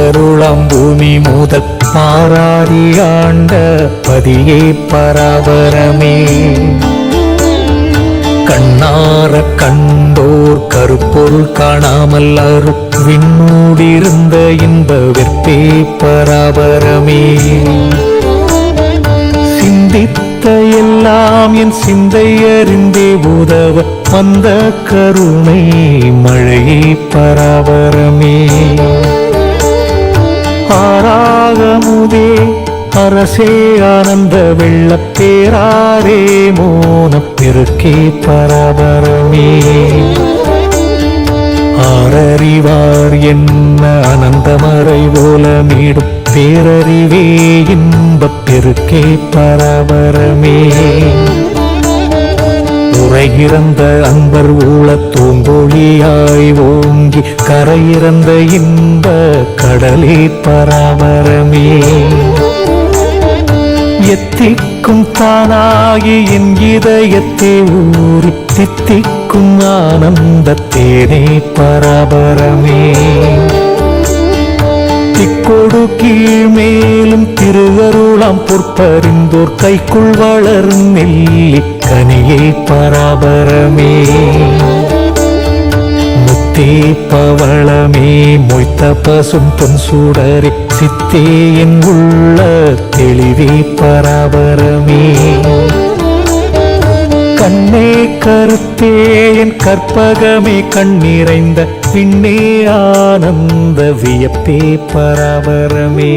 திருவருளாம் பூமி முதல் பாராதி ஆண்ட பதியே பராபரமே. கண்ணார கண்டோர் கருப்பொருள் காணாமல் அரு விண்ணூடிருந்த இன்ப வெற்பே பராபரமே. சிந்தித்த எல்லாம் என் சிந்தை அறிந்தே உதவ வந்த கருணை மழையே பராபரமே. ஆராகமுதே அரசே ஆனந்த வெள்ளப்பேராரே மோனப் பெருக்கே பராபரமே. ஆரறிவார் என்ன அனந்தமறை ஓலமீடும் பேரறிவே இன்பப் பெருக்கே பராபரமே. உரையிறந்த அன்பர் ஊழ தூங்கொழியாய் ஓங்கி கரையிறந்த இன்ப கடலே பராபரமே. எத்திக்கும் தானாகி என் இதயத்தே ஊறி தித்திக்கும் ஆனந்த தேனே பராபரமே. திக்கொடு கீழ் மேலும் திருவருளாம் பொற்பறிந்தோர் கைக்குள் வளரும் நெல்லி கனியே பராபரமே. முத்தே பவளமே மொய்த்த பசும் பொன் சூடரே சித்தே என் உள்ள தெளிவே பராபரமே. கண்ணே கருத்தே என் கற்பகமே கண்ணிறைந்த பின்னே ஆனந்த வியப்பே பராபரமே.